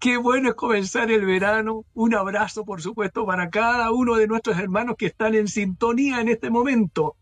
Qué bueno es comenzar el verano. Un abrazo, por supuesto, para cada uno de nuestros hermanos que están en sintonía en este momento.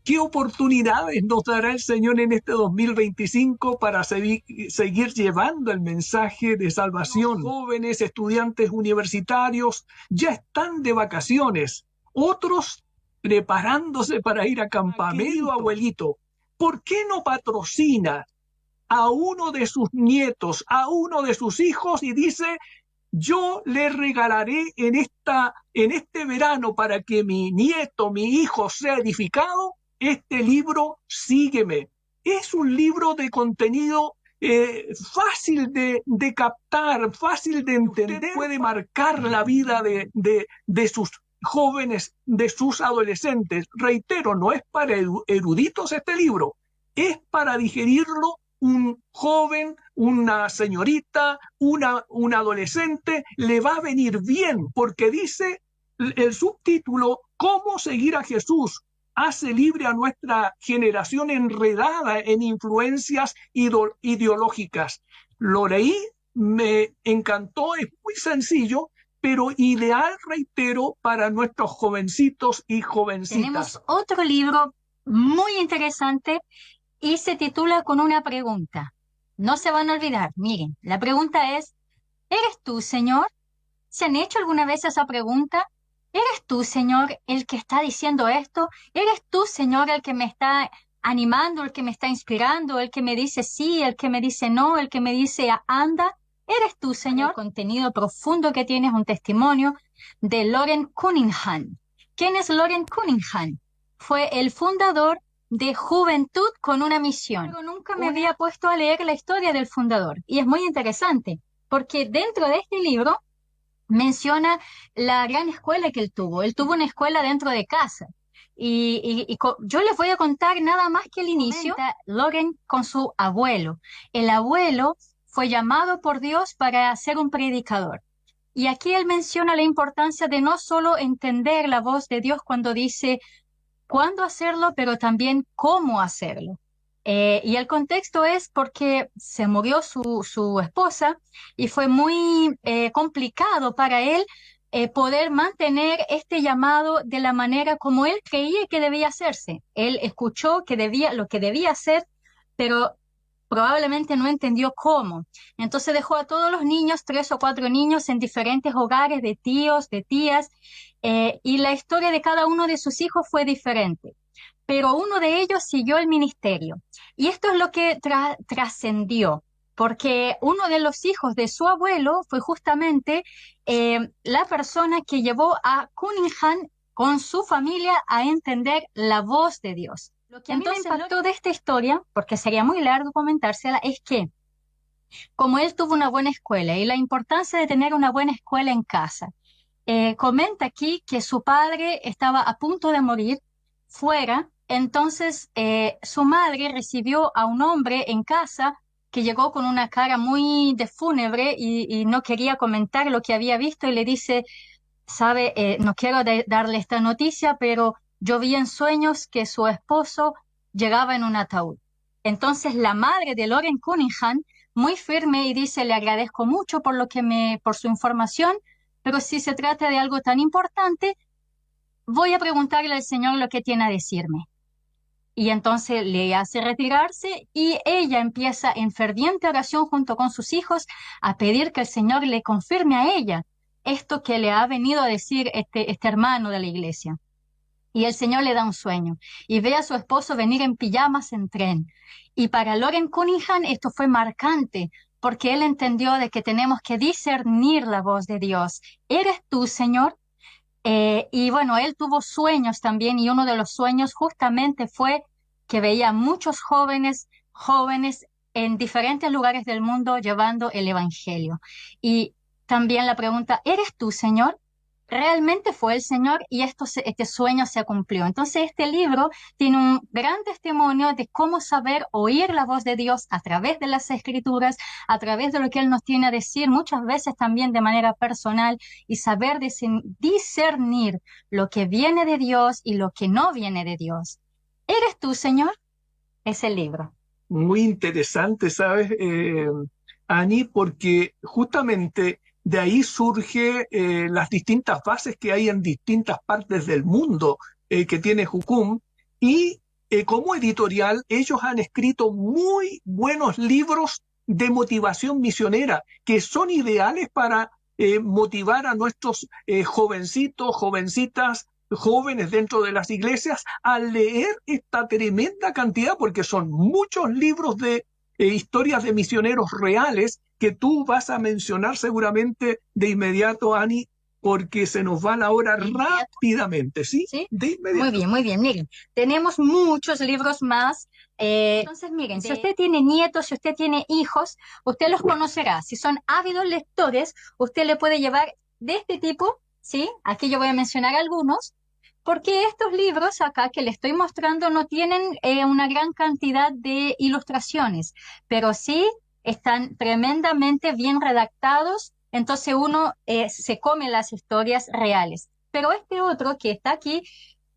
¿Qué oportunidades nos dará el Señor en este 2025 para seguir llevando el mensaje de salvación? Los jóvenes estudiantes universitarios ya están de vacaciones, otros preparándose para ir a campamento. Querido abuelito, ¿por qué no patrocina a uno de sus nietos, a uno de sus hijos y dice: yo le regalaré en este verano, para que mi nieto, mi hijo sea edificado, este libro, Sígueme? Es un libro de contenido fácil de captar, fácil de entender. Usted puede marcar la vida de sus jóvenes, de sus adolescentes. Reitero, no es para eruditos este libro, es para digerirlo un joven, una señorita, un adolescente. Le va a venir bien, porque dice el subtítulo: ¿Cómo seguir a Jesús? Hace libre a nuestra generación enredada en influencias ideológicas. Lo leí, me encantó, es muy sencillo, pero ideal, reitero, para nuestros jovencitos y jovencitas. Tenemos otro libro muy interesante y se titula con una pregunta. No se van a olvidar. Miren, la pregunta es: ¿eres tú, Señor? ¿Se han hecho alguna vez esa pregunta? ¿Eres tú, Señor, el que está diciendo esto? ¿Eres tú, Señor, el que me está animando, el que me está inspirando, el que me dice sí, el que me dice no, el que me dice anda? ¿Eres tú, Señor? El contenido profundo que tienes, un testimonio de Loren Cunningham. ¿Quién es Loren Cunningham? Fue el fundador de Juventud con una Misión. Pero nunca me había puesto a leer la historia del fundador. Y es muy interesante, porque dentro de este libro menciona la gran escuela que él tuvo. Él tuvo una escuela dentro de casa. Yo les voy a contar nada más que el inicio. Loren con su abuelo. El abuelo fue llamado por Dios para ser un predicador. Y aquí él menciona la importancia de no solo entender la voz de Dios cuando dice cuándo hacerlo, pero también cómo hacerlo. Y el contexto es porque se murió su esposa y fue muy complicado para él poder mantener este llamado de la manera como él creía que debía hacerse. Él escuchó lo que debía hacer, pero probablemente no entendió cómo. Entonces dejó a todos los niños, 3 o 4 niños, en diferentes hogares de tíos, de tías, y la historia de cada uno de sus hijos fue diferente. Pero uno de ellos siguió el ministerio. Y esto es lo que trascendió, porque uno de los hijos de su abuelo fue justamente la persona que llevó a Cunningham con su familia a entender la voz de Dios. Lo que a mí me impactó de esta historia, porque sería muy largo comentársela, es que como él tuvo una buena escuela y la importancia de tener una buena escuela en casa, comenta aquí que su padre estaba a punto de morir fuera. Entonces su madre recibió a un hombre en casa que llegó con una cara muy de fúnebre y no quería comentar lo que había visto, y le dice: sabe, no quiero darle esta noticia, pero yo vi en sueños que su esposo llegaba en un ataúd. Entonces la madre de Loren Cunningham, muy firme, y dice: le agradezco mucho por su información, pero si se trata de algo tan importante, voy a preguntarle al Señor lo que tiene a decirme. Y entonces le hace retirarse y ella empieza en ferviente oración junto con sus hijos a pedir que el Señor le confirme a ella esto que le ha venido a decir este hermano de la iglesia. Y el Señor le da un sueño y ve a su esposo venir en pijamas en tren. Y para Loren Cunningham esto fue marcante, porque él entendió de que tenemos que discernir la voz de Dios. ¿Eres tú, Señor? Y bueno, él tuvo sueños también, y uno de los sueños justamente fue que veía muchos jóvenes en diferentes lugares del mundo llevando el evangelio. Y también la pregunta: ¿eres tú, Señor? Realmente fue el Señor, y este sueño se cumplió. Entonces este libro tiene un gran testimonio de cómo saber oír la voz de Dios a través de las Escrituras, a través de lo que Él nos tiene a decir, muchas veces también de manera personal, y saber discernir lo que viene de Dios y lo que no viene de Dios. ¿Eres tú, Señor? Es el libro. Muy interesante, ¿sabes? Ani, porque justamente de ahí surge las distintas bases que hay en distintas partes del mundo que tiene Jucum y como editorial ellos han escrito muy buenos libros de motivación misionera que son ideales para motivar a nuestros jovencitos, jovencitas, jóvenes dentro de las iglesias a leer esta tremenda cantidad porque son muchos libros de historias de misioneros reales que tú vas a mencionar seguramente de inmediato, Ani, porque se nos va la hora rápidamente, ¿sí? ¿Sí? De inmediato. Muy bien. Miren, tenemos muchos libros más. Entonces, miren, si usted tiene nietos, si usted tiene hijos, usted los conocerá. Si son ávidos lectores, usted le puede llevar de este tipo, ¿sí? Aquí yo voy a mencionar algunos, porque estos libros acá que le estoy mostrando no tienen una gran cantidad de ilustraciones, pero sí están tremendamente bien redactados, entonces uno se come las historias reales. Pero este otro que está aquí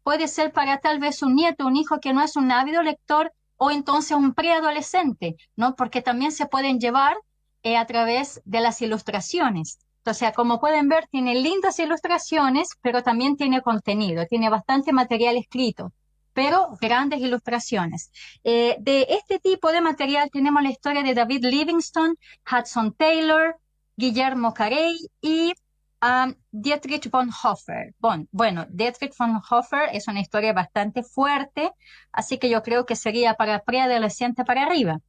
puede ser para tal vez un nieto, un hijo que no es un ávido lector o entonces un preadolescente, ¿no? Porque también se pueden llevar a través de las ilustraciones. O sea, como pueden ver, tiene lindas ilustraciones, pero también tiene contenido, tiene bastante material escrito, pero grandes ilustraciones. De este tipo de material tenemos la historia de David Livingstone, Hudson Taylor, Guillermo Carey y Dietrich Bonhoeffer. Bueno, Dietrich Bonhoeffer es una historia bastante fuerte, así que yo creo que sería para preadolescente para arriba.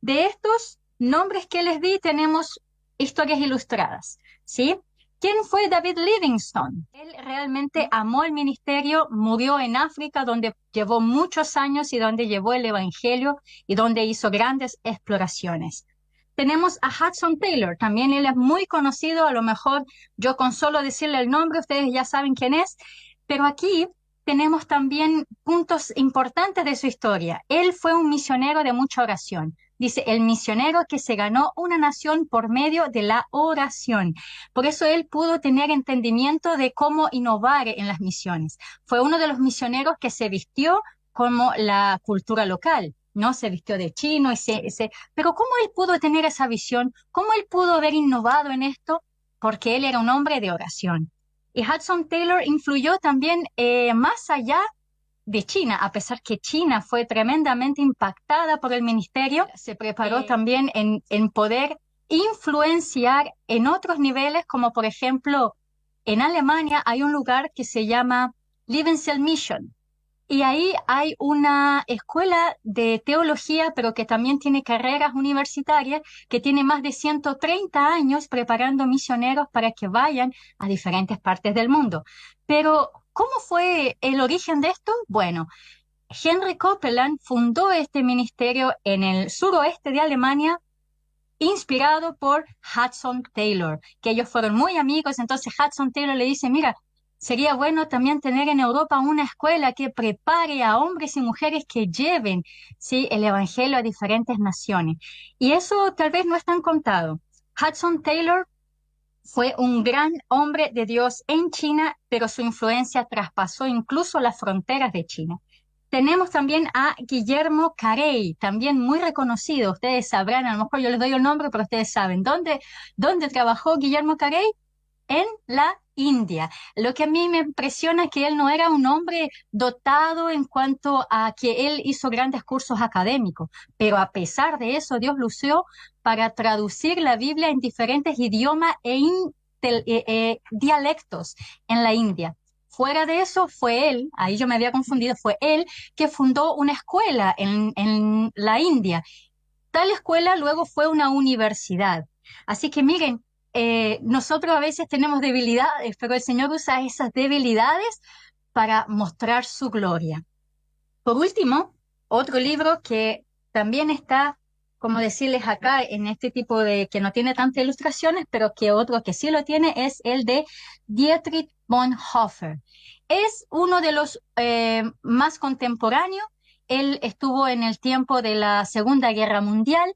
De estos nombres que les di, tenemos historias ilustradas, ¿sí? ¿Quién fue David Livingstone? Él realmente amó el ministerio, murió en África, donde llevó muchos años y donde llevó el evangelio y donde hizo grandes exploraciones. Tenemos a Hudson Taylor, también él es muy conocido, a lo mejor yo con solo decirle el nombre, ustedes ya saben quién es, pero aquí tenemos también puntos importantes de su historia. Él fue un misionero de mucha oración. Dice, el misionero que se ganó una nación por medio de la oración. Por eso él pudo tener entendimiento de cómo innovar en las misiones. Fue uno de los misioneros que se vistió como la cultura local, ¿no? Se vistió de chino, pero ¿cómo él pudo tener esa visión? ¿Cómo él pudo haber innovado en esto? Porque él era un hombre de oración. Y Hudson Taylor influyó también más allá de China, a pesar que China fue tremendamente impactada por el ministerio, se preparó también en poder influenciar en otros niveles, como por ejemplo, en Alemania hay un lugar que se llama Liebenzell Mission, y ahí hay una escuela de teología, pero que también tiene carreras universitarias, que tiene más de 130 años preparando misioneros para que vayan a diferentes partes del mundo. Pero, ¿cómo fue el origen de esto? Bueno, Henry Copeland fundó este ministerio en el suroeste de Alemania, inspirado por Hudson Taylor, que ellos fueron muy amigos. Entonces Hudson Taylor le dice, mira, sería bueno también tener en Europa una escuela que prepare a hombres y mujeres que lleven, ¿sí?, el evangelio a diferentes naciones. Y eso tal vez no es tan contado. Hudson Taylor fue un gran hombre de Dios en China, pero su influencia traspasó incluso las fronteras de China. Tenemos también a Guillermo Carey, también muy reconocido. Ustedes sabrán, a lo mejor yo les doy el nombre, pero ustedes saben. ¿Dónde trabajó Guillermo Carey? En la India. Lo que a mí me impresiona es que él no era un hombre dotado en cuanto a que él hizo grandes cursos académicos, pero a pesar de eso, Dios lo usó para traducir la Biblia en diferentes idiomas dialectos en la India. Fuera de eso, fue él, ahí yo me había confundido, fue él que fundó una escuela en la India. Tal escuela luego fue una universidad. Así que miren, nosotros a veces tenemos debilidades, pero el Señor usa esas debilidades para mostrar su gloria. Por último, otro libro que también está, como decirles acá, en este tipo de, que no tiene tantas ilustraciones, pero que otro que sí lo tiene es el de Dietrich Bonhoeffer. Es uno de los más contemporáneos. Él estuvo en el tiempo de la Segunda Guerra Mundial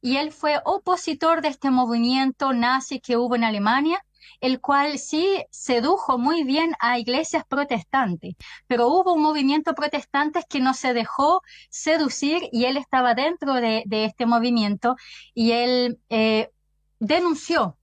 y él fue opositor de este movimiento nazi que hubo en Alemania. el cual sí sedujo muy bien a iglesias protestantes, pero hubo un movimiento protestante que no se dejó seducir y él estaba dentro de este movimiento y él denunció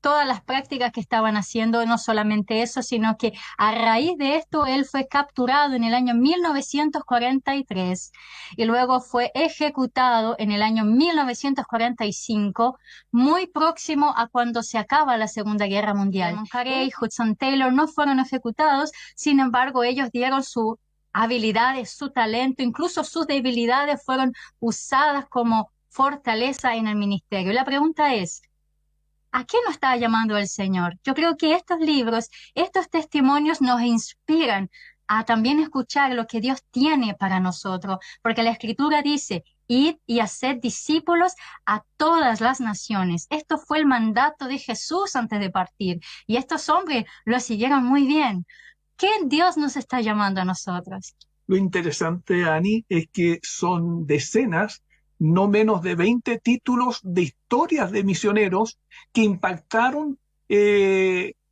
todas las prácticas que estaban haciendo, no solamente eso, sino que a raíz de esto él fue capturado en el año 1943 y luego fue ejecutado en el año 1945, muy próximo a cuando se acaba la Segunda Guerra Mundial. Carey y Hudson Taylor no fueron ejecutados, sin embargo ellos dieron sus habilidades, su talento, incluso sus debilidades fueron usadas como fortaleza en el ministerio. La pregunta es, ¿a qué nos está llamando el Señor? Yo creo que estos libros, estos testimonios nos inspiran a también escuchar lo que Dios tiene para nosotros, porque la Escritura dice, id y haced discípulos a todas las naciones. Esto fue el mandato de Jesús antes de partir, y estos hombres lo siguieron muy bien. ¿Qué Dios nos está llamando a nosotros? Lo interesante, Ani, es que son decenas, no menos de 20 títulos de historias de misioneros que impactaron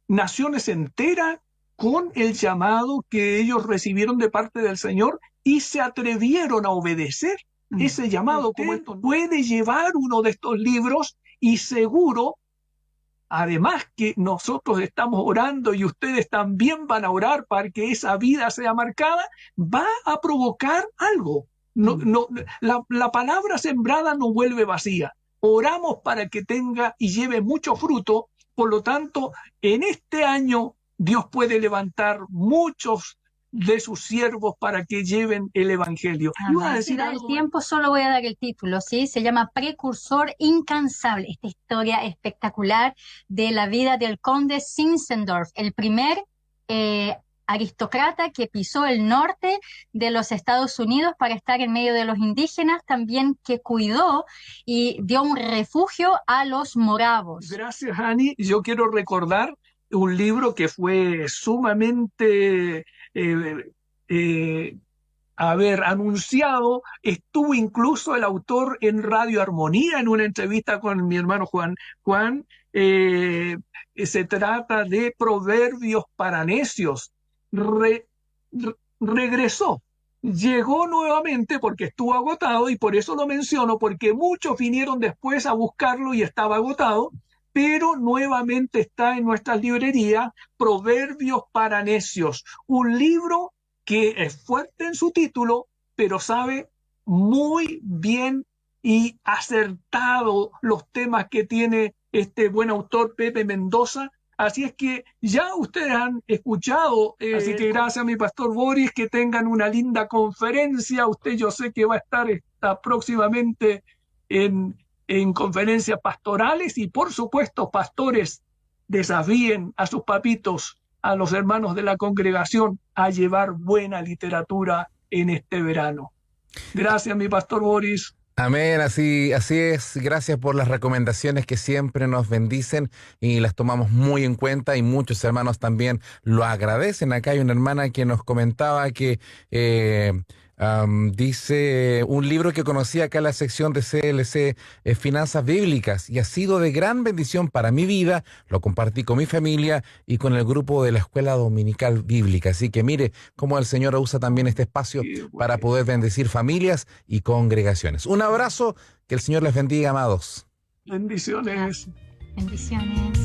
naciones enteras con el llamado que ellos recibieron de parte del Señor y se atrevieron a obedecer ese llamado. Como esto puede llevar uno de estos libros y seguro, además que nosotros estamos orando y ustedes también van a orar para que esa vida sea marcada, va a provocar algo. La palabra sembrada no vuelve vacía. Oramos para que tenga y lleve mucho fruto. Por lo tanto, en este año Dios puede levantar muchos de sus siervos para que lleven el evangelio. Iba a decir el tiempo, solo voy a dar el título, ¿sí? Se llama Precursor Incansable. Esta historia espectacular de la vida del conde Zinzendorf, el primer aristócrata que pisó el norte de los Estados Unidos para estar en medio de los indígenas, también que cuidó y dio un refugio a los moravos. Gracias, Ani. Yo quiero recordar un libro que fue sumamente anunciado. Estuvo incluso el autor en Radio Armonía en una entrevista con mi hermano Juan. Se trata de Proverbios para Necios. Regresó, llegó nuevamente porque estuvo agotado y por eso lo menciono, porque muchos vinieron después a buscarlo y estaba agotado, pero nuevamente está en nuestras librerías Proverbios para Necios, un libro que es fuerte en su título, pero sabe muy bien y acertado los temas que tiene este buen autor Pepe Mendoza. Así es que ya ustedes han escuchado, así que gracias a mi pastor Boris, que tengan una linda conferencia. Usted yo sé que va a estar próximamente en conferencias pastorales y por supuesto, pastores, desafíen a sus papitos, a los hermanos de la congregación, a llevar buena literatura en este verano. Gracias, mi pastor Boris. Amén, así es. Gracias por las recomendaciones que siempre nos bendicen y las tomamos muy en cuenta y muchos hermanos también lo agradecen. Acá hay una hermana que nos comentaba que dice un libro que conocí acá en la sección de CLC, Finanzas Bíblicas, y ha sido de gran bendición para mi vida. Lo compartí con mi familia y con el grupo de la Escuela Dominical Bíblica. Así que mire cómo el Señor usa también este espacio para poder bendecir familias y congregaciones. Un abrazo, que el Señor les bendiga, amados. Bendiciones. Bendiciones.